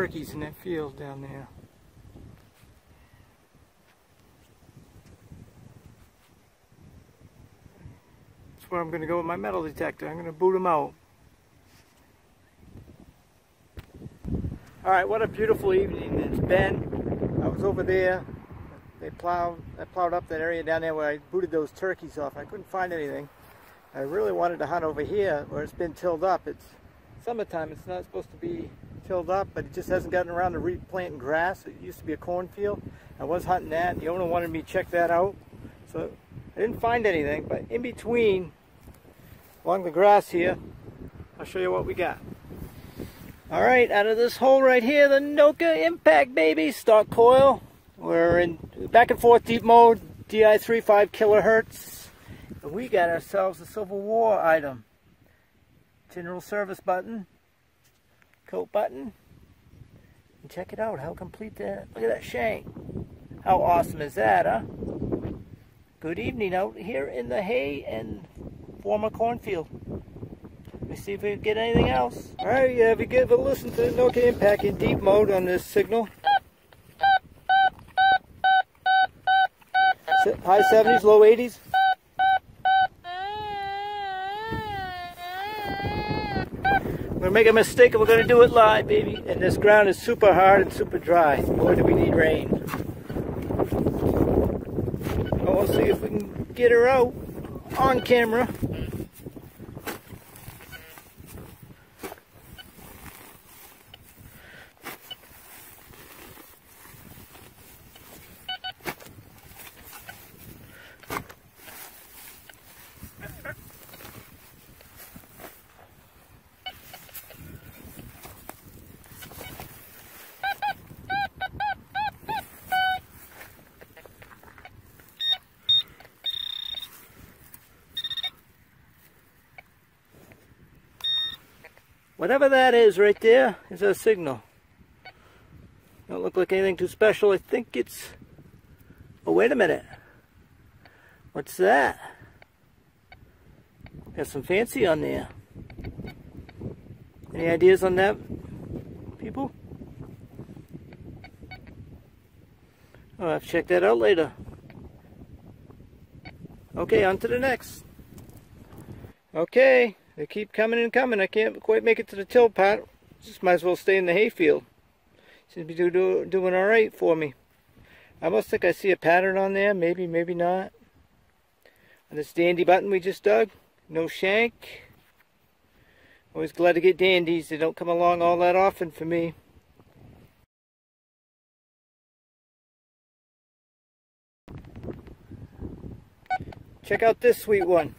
turkeys in that field down there. That's where I'm going to go with my metal detector. I'm going to boot them out. Alright, what a beautiful evening it's been. I was over there. I plowed up that area down there where I booted those turkeys off. I couldn't find anything. I really wanted to hunt over here where it's been tilled up. It's summertime. It's not supposed to be tilled up, but it just hasn't gotten around to replanting grass. It used to be a cornfield. I was hunting that. The owner wanted me to check that out. So I didn't find anything, but in between, along the grass here, I'll show you what we got. Alright, out of this hole right here, the Nokta Impact, baby. Stock coil. We're in back and forth deep mode, DI 3.5 kilohertz. And we got ourselves a Civil War item. General service button. Coat button. And check it out, how complete that. Look at that shank. How awesome is that, huh? Good evening out here in the hay and former cornfield. Let's see if we can get anything else. Alright, if you give a listen to the Nokta Impact in deep mode on this signal. High 70s, low 80s. We're going to make a mistake and we're going to do it live, baby. And this ground is super hard and super dry. Boy, do we need rain. Well, we'll see if we can get her out on camera. Whatever that is right there is a signal. Don't look like anything too special. I think it's... Oh, wait a minute. What's that? Got some fancy on there. Any ideas on that, people? I'll have to check that out later. Okay, on to the next. Okay. They keep coming and coming. I can't quite make it to the till part. Just might as well stay in the hayfield. Seems to be doing all right for me. I almost think I see a pattern on there. Maybe, maybe not. On this dandy button we just dug. No shank. Always glad to get dandies. They don't come along all that often for me. Check out this sweet one.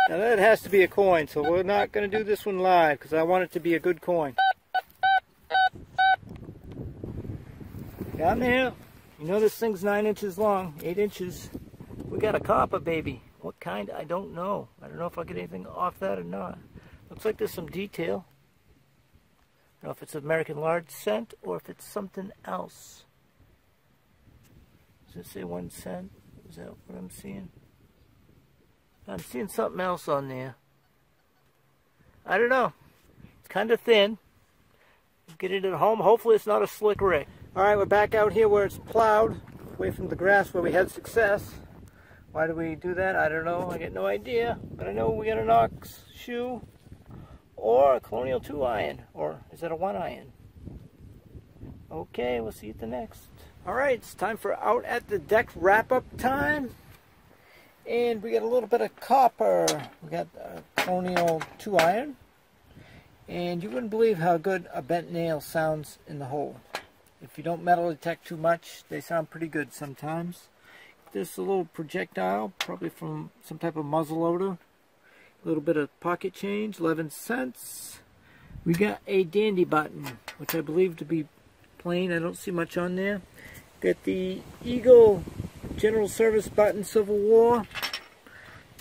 Now that has to be a coin, so we're not going to do this one live because I want it to be a good coin. Down there, you know this thing's 9 inches long, 8 inches. We got a copper, baby. What kind? I don't know. I don't know if I'll get anything off that or not. Looks like there's some detail. I don't know if it's American large cent or if it's something else. Does it say 1 cent? Is that what I'm seeing? I'm seeing something else on there. I don't know. It's kind of thin. Get it at home. Hopefully it's not a slick rig. Alright, we're back out here where it's plowed. Away from the grass where we had success. Why do we do that? I don't know. I get no idea. But I know we got an ox shoe. Or a Colonial 2 iron. Or is that a 1 iron? Okay, we'll see you at the next. Alright, it's time for out at the deck wrap-up time. And we got a little bit of copper. We got a Colonial 2 iron. And you wouldn't believe how good a bent nail sounds in the hole. If you don't metal detect too much, they sound pretty good sometimes. This a little projectile, probably from some type of muzzle loader. A little bit of pocket change, 11 cents. We got a dandy button, which I believe to be plain. I don't see much on there. Got the Eagle General Service button, Civil War.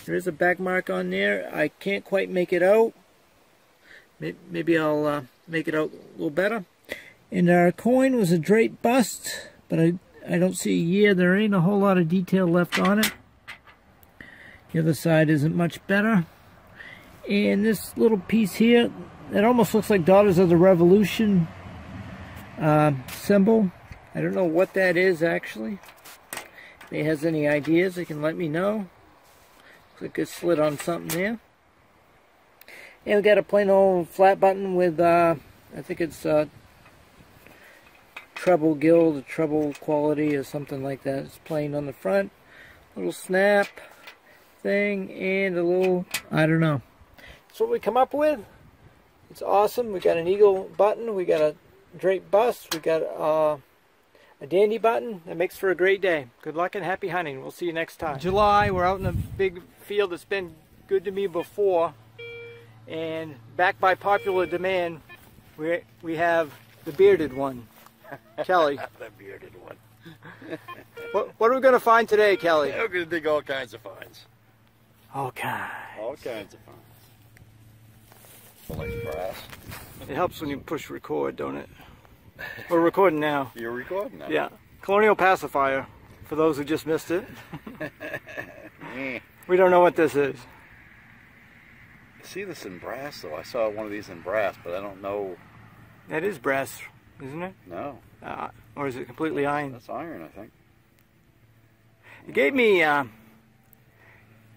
There is a back mark on there. I can't quite make it out. Maybe I'll make it out a little better. And our coin was a Drake bust, but I don't see a year. There ain't a whole lot of detail left on it. The other side isn't much better. And this little piece here, it almost looks like Daughters of the Revolution symbol. I don't know what that is actually. If anybody has any ideas, they can let me know. Looks like it's slid on something there. And we got a plain old flat button with, I think it's treble guild, treble quality or something like that. It's plain on the front. Little snap thing and a little, I don't know. That's what we come up with. It's awesome. We got an eagle button. We got a drape bust. We got a dandy button. That makes for a great day. Good luck and happy hunting. We'll see you next time. July, we're out in a big field that's been good to me before. And back by popular demand, we have the bearded one, Kelly. The bearded one. What are we going to find today, Kelly? We're going to dig all kinds of finds. All kinds. All kinds of finds. Like brass. It helps when you push record, don't it? We're recording now. You're recording now? Yeah. Colonial pacifier, for those who just missed it. We don't know what this is. I see this in brass, though. I saw one of these in brass, but I don't know. That is brass, isn't it? No. Or is it completely iron? That's iron, I think. It gave me,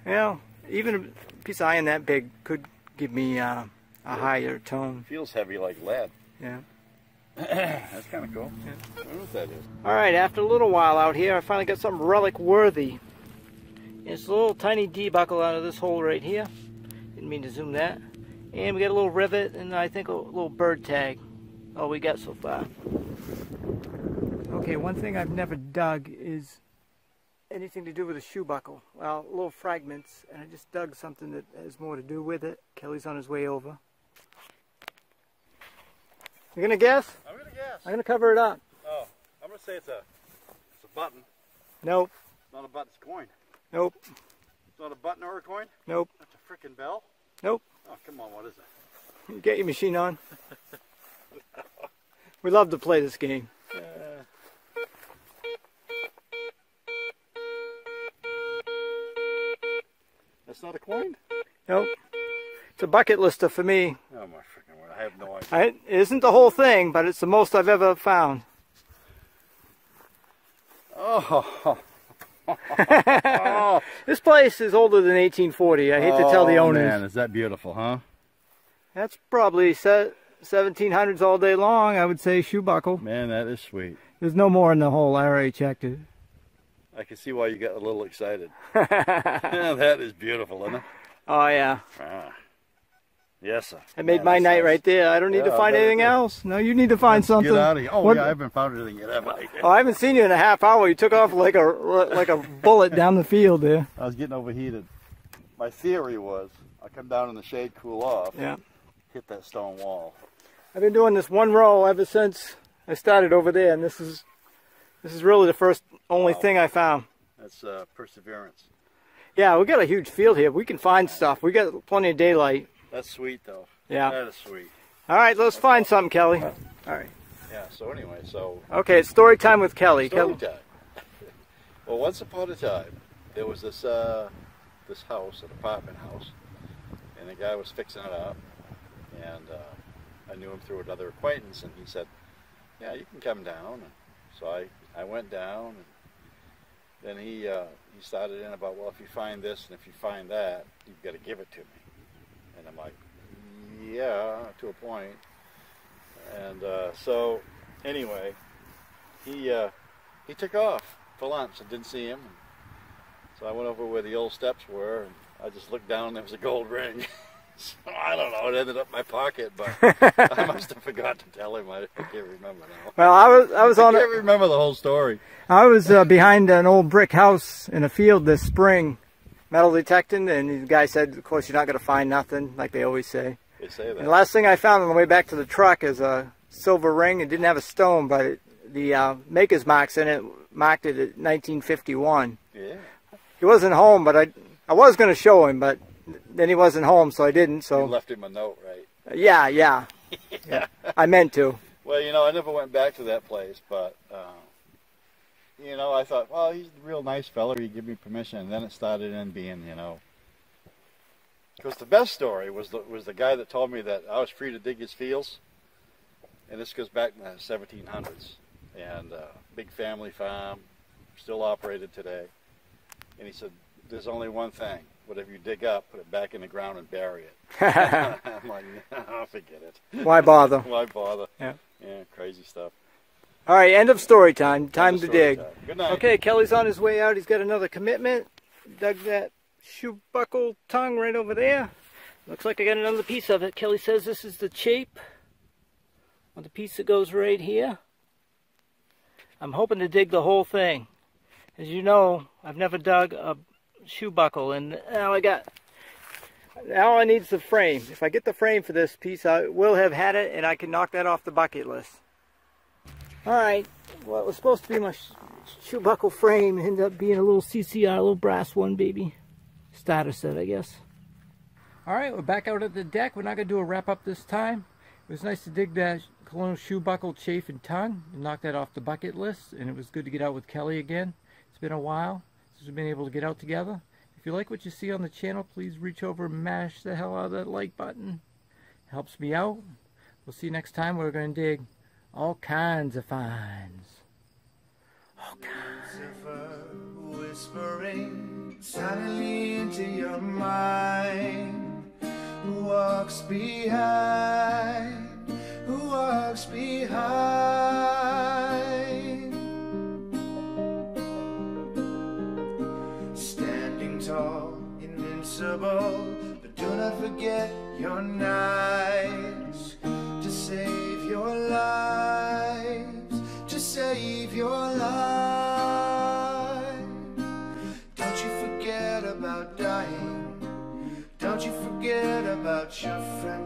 well, even a piece of iron that big could give me a higher tone. Feels heavy like lead. Yeah. That's kind of cool. Yeah. I don't know what that is. Alright, after a little while out here, I finally got something relic worthy. It's a little tiny D-buckle out of this hole right here. Didn't mean to zoom that. And we got a little rivet and I think a little bird tag. All we got so far. Okay, one thing I've never dug is anything to do with a shoe buckle. Well, little fragments, and I just dug something that has more to do with it. Kelly's on his way over. You gonna guess? I'm gonna guess. I'm gonna cover it up. Oh, I'm gonna say it's a button. Nope. It's not a button, it's a coin. Nope. It's not a button or a coin? Nope. That's a frickin' bell? Nope. Oh, come on, what is it? You get your machine on. We love to play this game. That's not a coin? Nope. It's a bucket lister for me. Oh my freaking word, I have no idea. It isn't the whole thing, but it's the most I've ever found. Oh. Oh. This place is older than 1840. I hate to tell the owners. Man, is that beautiful, huh? That's probably 1700s all day long, I would say, shoe buckle. Man, that is sweet. There's no more in the hole. I already checked it. I can see why you got a little excited. That is beautiful, isn't it? Oh, yeah. Ah. Yes, sir. I made my night right there. I don't need to find anything else. No, you need to find something. Get out of here. Oh, yeah, I haven't found anything yet, have I? Oh, I haven't seen you in a half hour. You took off like a bullet down the field there. I was getting overheated. My theory was I come down in the shade, cool off, hit that stone wall. I've been doing this one row ever since I started over there, and this is really the only thing I found. That's perseverance. Yeah, we got a huge field here. We can find stuff. We got plenty of daylight. That's sweet, though. Yeah. That is sweet. All right, let's find something, Kelly. All right. Yeah, so anyway, so... Okay, it's story time with Kelly. Story time. Well, once upon a time, there was this house, an apartment house, and the guy was fixing it up, and I knew him through another acquaintance, and he said, yeah, you can come down. And so I went down, and then he started in about, well, if you find this and if you find that, you've got to give it to me. And I'm like, yeah, to a point. And so anyway, he took off for lunch. I didn't see him. So I went over where the old steps were, and I just looked down, and there was a gold ring. So I don't know, it ended up in my pocket, but I must have forgot to tell him. I can't remember now. Well, I can't remember the whole story. I was behind an old brick house in a field this spring, metal detecting, and the guy said, of course, you're not going to find nothing, like they always say. They say that. And the last thing I found on the way back to the truck is a silver ring. It didn't have a stone, but the maker's marks in it marked it at 1951. Yeah. He wasn't home, but I was going to show him, but then he wasn't home, so I didn't. So you left him a note, right? Yeah. I meant to. Well, you know, I never went back to that place, but you know, I thought, well, he's a real nice fella. He'd give me permission. And then it started in being, you know. Because the best story was the guy that told me that I was free to dig his fields. And this goes back in the 1700s. And big family farm, still operated today. And he said, there's only one thing. Whatever you dig up, put it back in the ground and bury it. I'm like, no, forget it. Why bother? Why bother? Yeah. Yeah, crazy stuff. All right, end of story time. Time to dig. Time. Good night. Okay, Kelly's on his way out. He's got another commitment. Dug that shoe buckle tongue right over there. Looks like I got another piece of it. Kelly says this is the shape of the piece that goes right here. I'm hoping to dig the whole thing. As you know, I've never dug a shoe buckle, and now I need the frame. If I get the frame for this piece, I will have had it, and I can knock that off the bucket list. All right, what was supposed to be my shoe buckle frame ended up being a little CCR, a little brass one, baby. Starter set, I guess. All right, we're back out at the deck. We're not going to do a wrap up this time. It was nice to dig that Colonial shoe buckle chafe and tongue and knock that off the bucket list, and it was good to get out with Kelly again. It's been a while since we've been able to get out together. If you like what you see on the channel, please reach over and mash the hell out of that like button. It helps me out. We'll see you next time. We're going to dig all kinds of finds. All kinds. Whispering silently into your mind. Who walks behind? Who walks behind? Standing tall, invincible, but do not forget your nights to save your lives, to save your life. Don't you forget about dying. Don't you forget about your friends.